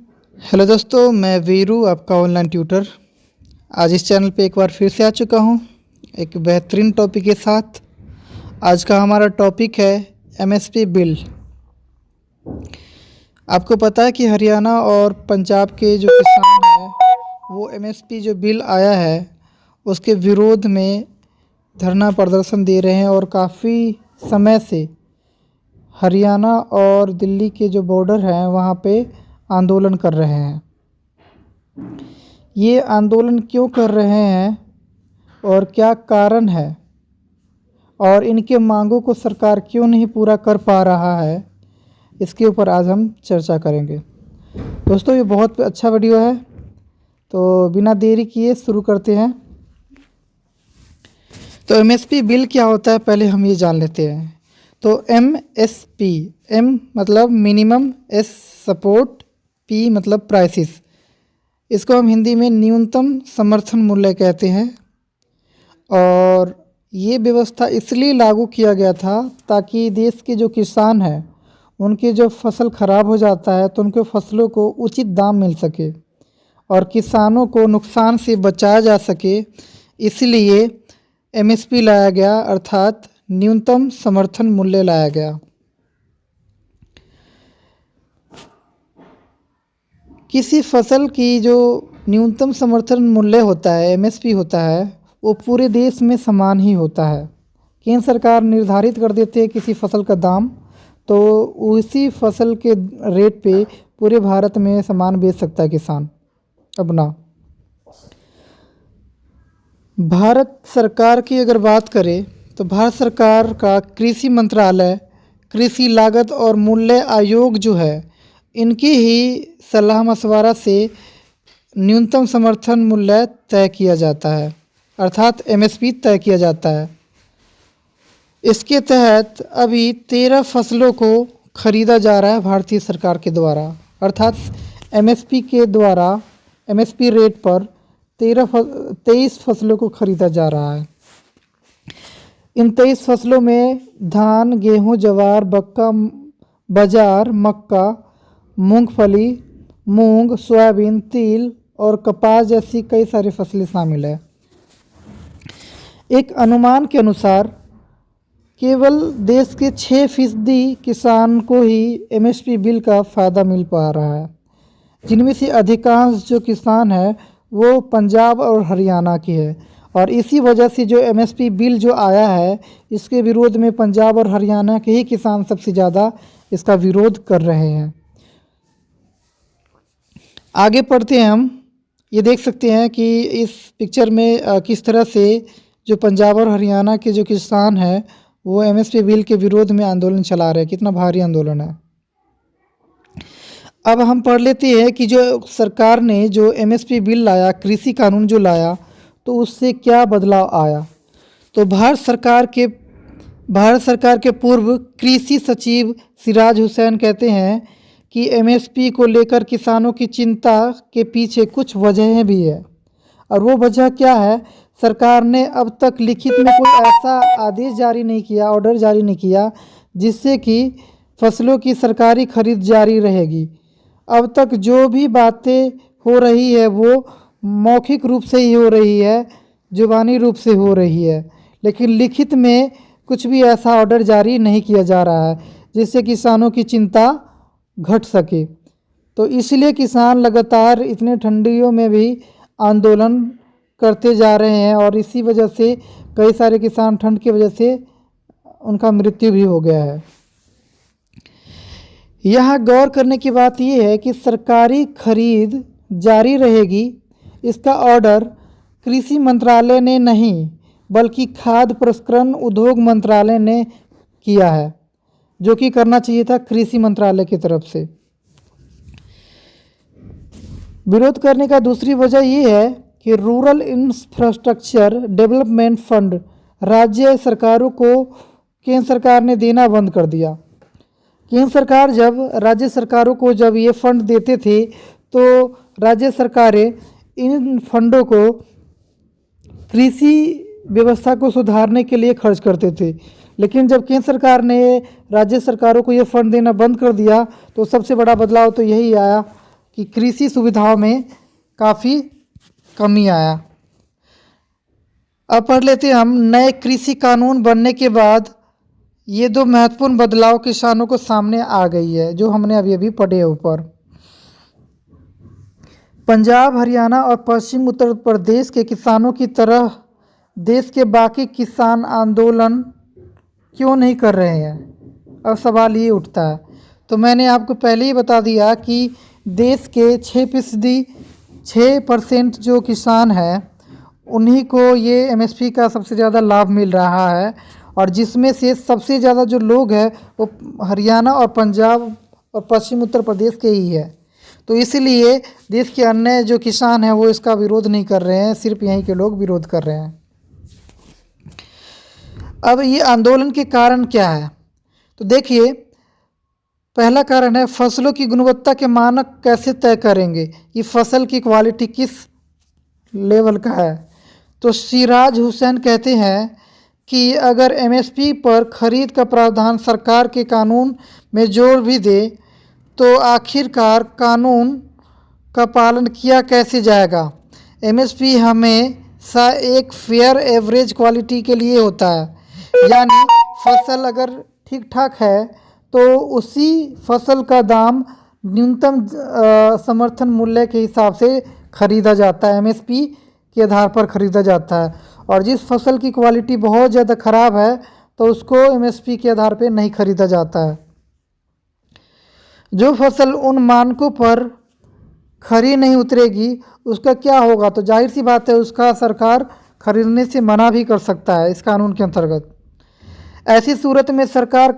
Hello दोस्तों, मैं वीरू आपका ऑनलाइन ट्यूटर। आज इस चैनल पे एक बार फिर से आ चुका हूँ एक बेहतरीन टॉपिक के साथ। आज का हमारा टॉपिक है एमएसपी बिल। आपको पता है कि हरियाणा और पंजाब के जो किसान हैं वो एमएसपी जो बिल आया है उसके विरोध में धरना प्रदर्शन दे रहे हैं और काफ़ी समय से हरियाणा और दिल्ली के जो बॉर्डर हैं वहाँ पे आंदोलन कर रहे हैं। ये आंदोलन क्यों कर रहे हैं और क्या कारण है और इनके मांगों को सरकार क्यों नहीं पूरा कर पा रहा है, इसके ऊपर आज हम चर्चा करेंगे। दोस्तों, ये बहुत अच्छा वीडियो है, तो बिना देरी किए शुरू करते हैं। तो एमएसपी बिल क्या होता है पहले हम ये जान लेते हैं। तो एमएसपी, एम मतलब मिनिमम, एस सपोर्ट, पी मतलब प्राइसेस। इसको हम हिंदी में न्यूनतम समर्थन मूल्य कहते हैं। और ये व्यवस्था इसलिए लागू किया गया था ताकि देश के जो किसान हैं उनकी जो फसल ख़राब हो जाता है तो उनके फसलों को उचित दाम मिल सके और किसानों को नुकसान से बचाया जा सके। इसलिए एमएसपी लाया गया, अर्थात न्यूनतम समर्थन मूल्य लाया गया। किसी फसल की जो न्यूनतम समर्थन मूल्य होता है, एमएसपी होता है, वो पूरे देश में समान ही होता है। केंद्र सरकार निर्धारित कर देती है किसी फसल का दाम, तो उसी फसल के रेट पे पूरे भारत में सामान बेच सकता है किसान अपना। भारत सरकार की अगर बात करें तो भारत सरकार का कृषि मंत्रालय, कृषि लागत और मूल्य आयोग जो है, इनकी ही सलाह मशवरा से न्यूनतम समर्थन मूल्य तय किया जाता है, अर्थात एमएसपी तय किया जाता है। इसके तहत अभी 13 फसलों को खरीदा जा रहा है भारतीय सरकार के द्वारा, अर्थात एमएसपी के द्वारा एमएसपी रेट पर 23 फसलों को खरीदा जा रहा है। इन 23 फसलों में धान, गेहूं, ज्वार, बाजरा, मक्का, मूंगफली, मूंग, सोयाबीन, तिल और कपास जैसी कई सारी फसलें शामिल है। एक अनुमान के अनुसार केवल देश के 6% किसान को ही एमएसपी बिल का फ़ायदा मिल पा रहा है, जिनमें से अधिकांश जो किसान है वो पंजाब और हरियाणा की है। और इसी वजह से जो एमएसपी बिल जो आया है, इसके विरोध में पंजाब और हरियाणा के ही किसान सबसे ज़्यादा इसका विरोध कर रहे हैं। आगे पढ़ते हैं हम। ये देख सकते हैं कि इस पिक्चर में किस तरह से जो पंजाब और हरियाणा के जो किसान हैं वो एमएसपी बिल के विरोध में आंदोलन चला रहे हैं। कितना भारी आंदोलन है। अब हम पढ़ लेते हैं कि जो सरकार ने जो एमएसपी बिल लाया, कृषि कानून जो लाया, तो उससे क्या बदलाव आया। तो भारत सरकार के पूर्व कृषि सचिव सिराज हुसैन कहते हैं कि एमएसपी को लेकर किसानों की चिंता के पीछे कुछ वजहें भी है। और वो वजह क्या है, सरकार ने अब तक लिखित में कोई ऐसा आदेश जारी नहीं किया, ऑर्डर जारी नहीं किया जिससे कि फसलों की सरकारी खरीद जारी रहेगी। अब तक जो भी बातें हो रही है वो मौखिक रूप से ही हो रही है, जुबानी रूप से हो रही है, लेकिन लिखित में कुछ भी ऐसा ऑर्डर जारी नहीं किया जा रहा है जिससे किसानों की चिंता घट सके। तो इसलिए किसान लगातार इतने ठंडियों में भी आंदोलन करते जा रहे हैं और इसी वजह से कई सारे किसान ठंड की वजह से उनका मृत्यु भी हो गया है। यहाँ गौर करने की बात यह है कि सरकारी खरीद जारी रहेगी, इसका ऑर्डर कृषि मंत्रालय ने नहीं बल्कि खाद्य प्रसंस्करण उद्योग मंत्रालय ने किया है, जो कि करना चाहिए था कृषि मंत्रालय की तरफ से। विरोध करने का दूसरी वजह ये है कि रूरल इंफ्रास्ट्रक्चर डेवलपमेंट फंड राज्य सरकारों को केंद्र सरकार ने देना बंद कर दिया। केंद्र सरकार जब राज्य सरकारों को जब ये फंड देते थे तो राज्य सरकारें इन फंडों को कृषि व्यवस्था को सुधारने के लिए खर्च करते थे, लेकिन जब केंद्र सरकार ने राज्य सरकारों को ये फंड देना बंद कर दिया तो सबसे बड़ा बदलाव तो यही आया कि कृषि सुविधाओं में काफ़ी कमी आया। अब पढ़ लेते हैं हम। नए कृषि कानून बनने के बाद ये दो महत्वपूर्ण बदलाव किसानों को सामने आ गई है, जो हमने अभी अभी पढ़े ऊपर। पंजाब, हरियाणा और पश्चिम उत्तर प्रदेश के किसानों की तरह देश के बाकी किसान आंदोलन क्यों नहीं कर रहे हैं? अब सवाल ये उठता है। तो मैंने आपको पहले ही बता दिया कि देश के 6% जो किसान हैं उन्हीं को ये एमएसपी का सबसे ज़्यादा लाभ मिल रहा है, और जिसमें से सबसे ज़्यादा जो लोग हैं वो हरियाणा और पंजाब और पश्चिम उत्तर प्रदेश के ही है। तो इसलिए देश के अन्य जो किसान हैं वो इसका विरोध नहीं कर रहे हैं, सिर्फ यहीं के लोग विरोध कर रहे हैं। अब ये आंदोलन के कारण क्या है? तो देखिए, पहला कारण है फसलों की गुणवत्ता के मानक कैसे तय करेंगे, ये फसल की क्वालिटी किस लेवल का है। तो सिराज हुसैन कहते हैं कि अगर एमएसपी पर खरीद का प्रावधान सरकार के कानून में जोड़ भी दे तो आखिरकार कानून का पालन किया कैसे जाएगा। एमएसपी हमेशा एक फेयर एवरेज क्वालिटी के लिए होता है, यानी फसल अगर ठीक ठाक है तो उसी फसल का दाम न्यूनतम समर्थन मूल्य के हिसाब से खरीदा जाता है, एमएसपी के आधार पर खरीदा जाता है। और जिस फसल की क्वालिटी बहुत ज़्यादा ख़राब है तो उसको एमएसपी के आधार पर नहीं खरीदा जाता है। जो फसल उन मानकों पर खरी नहीं उतरेगी उसका क्या होगा? तो जाहिर सी बात है उसका सरकार खरीदने से मना भी कर सकता है इस कानून के अंतर्गत। ऐसी सूरत में सरकार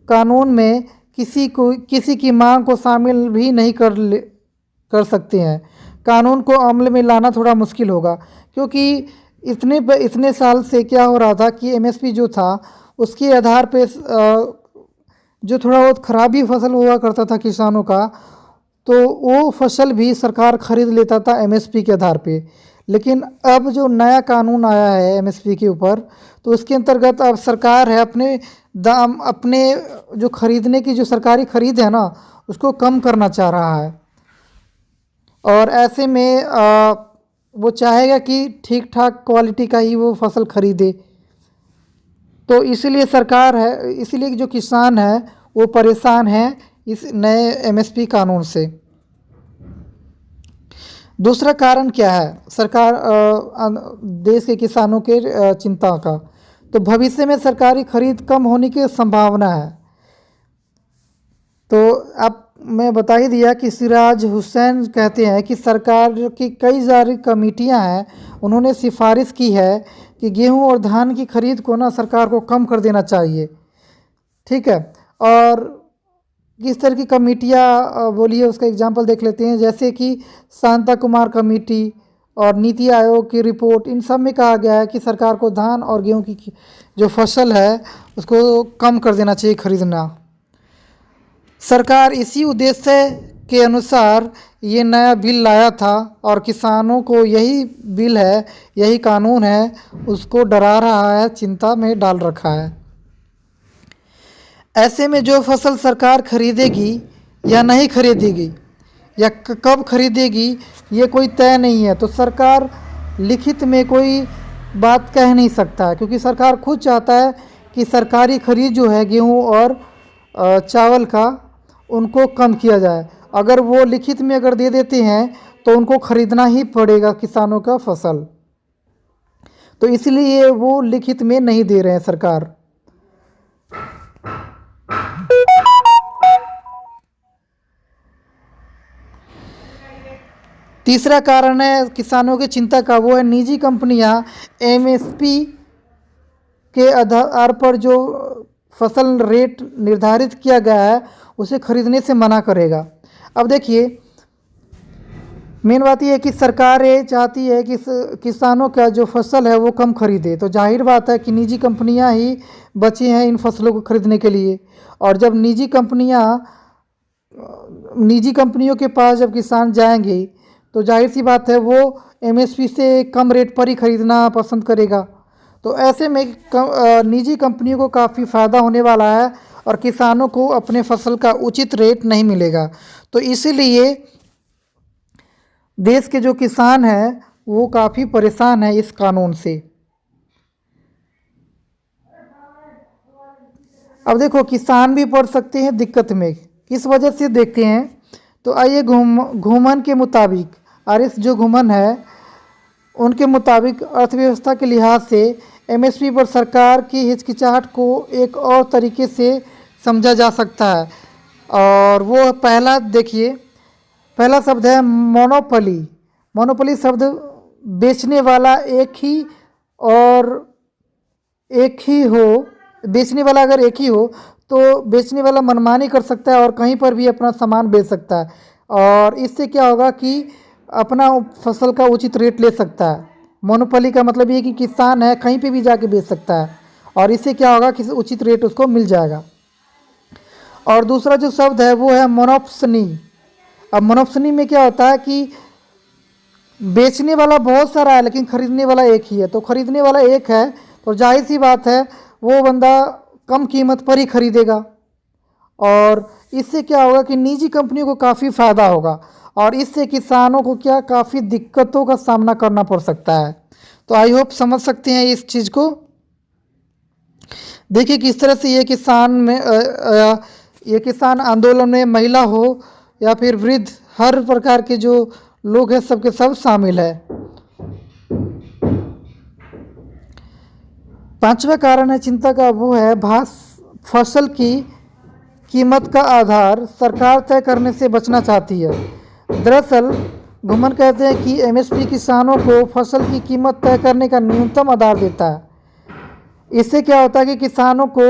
कानून में किसी की मांग को शामिल भी नहीं कर सकते हैं। कानून को अमल में लाना थोड़ा मुश्किल होगा, क्योंकि इतने साल से क्या हो रहा था कि एमएसपी जो था उसके आधार पे जो थोड़ा बहुत खराबी फसल हुआ करता था किसानों का, तो वो फसल भी सरकार खरीद लेता था एमएसपी के आधार पे। लेकिन अब जो नया कानून आया है एमएसपी के ऊपर, तो उसके अंतर्गत अब सरकार है अपने जो खरीदने की जो सरकारी खरीद है ना उसको कम करना चाह रहा है, और ऐसे में वो चाहेगा कि ठीक ठाक क्वालिटी का ही वो फसल खरीदे। तो इसीलिए जो किसान है वो परेशान है इस नए एमएसपी कानून से। दूसरा कारण क्या है देश के किसानों के चिंता का? तो भविष्य में सरकारी खरीद कम होने की संभावना है। तो अब मैं बता ही दिया कि सिराज हुसैन कहते हैं कि सरकार की कई सारी कमेटियां हैं, उन्होंने सिफारिश की है कि गेहूं और धान की खरीद को ना सरकार को कम कर देना चाहिए। ठीक है, और किस तरह की कमेटियां बोलिए उसका एग्जांपल देख लेते हैं। जैसे कि शांता कुमार कमेटी और नीति आयोग की रिपोर्ट, इन सब में कहा गया है कि सरकार को धान और गेहूं की जो फसल है उसको कम कर देना चाहिए खरीदना। सरकार इसी उद्देश्य के अनुसार ये नया बिल लाया था, और किसानों को यही कानून है उसको डरा रहा है, चिंता में डाल रखा है। ऐसे में जो फसल सरकार खरीदेगी या नहीं खरीदेगी या कब खरीदेगी ये कोई तय नहीं है। तो सरकार लिखित में कोई बात कह नहीं सकता है, क्योंकि सरकार खुद चाहता है कि सरकारी खरीद जो है गेहूं और चावल का उनको कम किया जाए। अगर वो लिखित में अगर दे देते हैं तो उनको खरीदना ही पड़ेगा किसानों का फसल, तो इसलिए वो लिखित में नहीं दे रहे हैं सरकार। तीसरा कारण है किसानों की चिंता का, वो है निजी कंपनियां एमएसपी के आधार पर जो फसल रेट निर्धारित किया गया है उसे खरीदने से मना करेगा। अब देखिए, मेन बात यह है कि सरकार ये चाहती है कि किसानों का जो फसल है वो कम खरीदे, तो जाहिर बात है कि निजी कंपनियां ही बची हैं इन फसलों को खरीदने के लिए। और जब निजी कंपनियों के पास जब किसान जाएंगे तो जाहिर सी बात है वो एमएसपी से कम रेट पर ही खरीदना पसंद करेगा। तो ऐसे में निजी कंपनियों को काफ़ी फ़ायदा होने वाला है, और किसानों को अपने फसल का उचित रेट नहीं मिलेगा। तो इसीलिए देश के जो किसान हैं वो काफ़ी परेशान है इस कानून से। अब देखो किसान भी पड़ सकते हैं दिक्कत में, किस वजह से देखते हैं। तो आइए घूमन के मुताबिक, आरएस जो घूमन है उनके मुताबिक अर्थव्यवस्था के लिहाज से एमएसपी पर सरकार की हिचकिचाहट को एक और तरीके से समझा जा सकता है। और वो पहला देखिए, पहला शब्द है मोनोपोली। मोनोपोली शब्द बेचने वाला एक ही हो, बेचने वाला अगर एक ही हो तो बेचने वाला मनमानी कर सकता है और कहीं पर भी अपना सामान बेच सकता है, और इससे क्या होगा कि अपना फसल का उचित रेट ले सकता है। मोनोपोली का मतलब ये कि किसान है कहीं पे भी जाके बेच सकता है और इससे क्या होगा कि उचित रेट उसको मिल जाएगा। और दूसरा जो शब्द है वो है मोनोप्सनी। अब मोनोप्सनी में क्या होता है कि बेचने वाला बहुत सारा है लेकिन खरीदने वाला एक ही है। तो खरीदने वाला एक है तो जाहिर सी बात है वो बंदा कम कीमत पर ही खरीदेगा, और इससे क्या होगा कि निजी कंपनियों को काफ़ी फ़ायदा होगा और इससे किसानों को क्या काफ़ी दिक्कतों का सामना करना पड़ सकता है। तो आई होप समझ सकते हैं इस चीज़ को। देखिए किस तरह से ये किसान आंदोलन में महिला हो या फिर वृद्ध, हर प्रकार के जो लोग हैं सबके सब शामिल है। पांचवा कारण है चिंता का, वो है फसल की कीमत का आधार सरकार तय करने से बचना चाहती है। दरअसल घुमन कहते हैं कि एमएसपी किसानों को फसल की कीमत तय करने का न्यूनतम आधार देता है। इससे क्या होता है कि किसानों को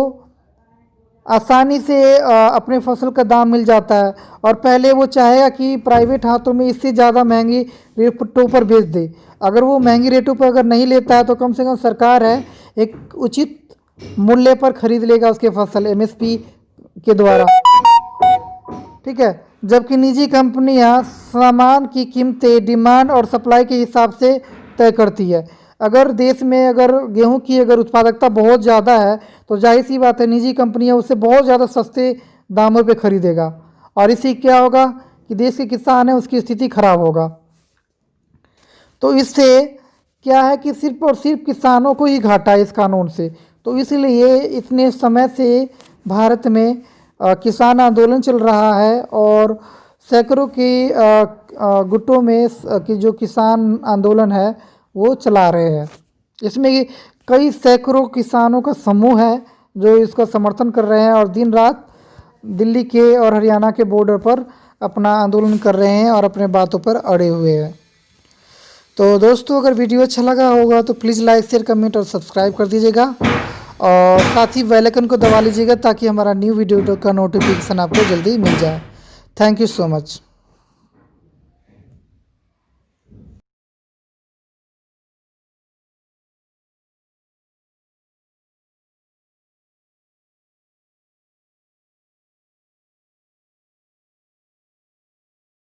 आसानी से अपने फसल का दाम मिल जाता है, और पहले वो चाहेगा कि प्राइवेट हाथों में इससे ज़्यादा महंगी रेटों पर बेच दे। अगर वो महंगी रेटों पर अगर नहीं लेता है तो कम से कम सरकार है एक उचित मूल्य पर खरीद लेगा उसके फसल एमएसपी के द्वारा, ठीक है। जबकि निजी कंपनियां सामान की कीमतें डिमांड और सप्लाई के हिसाब से तय करती है। अगर देश में अगर गेहूं की अगर उत्पादकता बहुत ज़्यादा है तो जाहिर सी बात है निजी कंपनियां उससे बहुत ज़्यादा सस्ते दामों पे खरीदेगा, और इससे क्या होगा कि देश के किसान है उसकी स्थिति खराब होगा। तो इससे क्या है कि सिर्फ और सिर्फ किसानों को ही घाटा है इस कानून से। तो इसलिए इतने समय से भारत में किसान आंदोलन चल रहा है और सैकड़ों की गुटों में कि जो किसान आंदोलन है वो चला रहे हैं। इसमें कई सैकड़ों किसानों का समूह है जो इसका समर्थन कर रहे हैं और दिन रात दिल्ली के और हरियाणा के बॉर्डर पर अपना आंदोलन कर रहे हैं और अपने बातों पर अड़े हुए हैं। तो दोस्तों अगर वीडियो अच्छा लगा होगा तो प्लीज़ लाइक शेयर कमेंट और सब्सक्राइब कर दीजिएगा, और साथ ही बेल आइकन को दबा लीजिएगा ताकि हमारा न्यू वीडियो का नोटिफिकेशन आपको जल्दी मिल जाए। Thank you so much.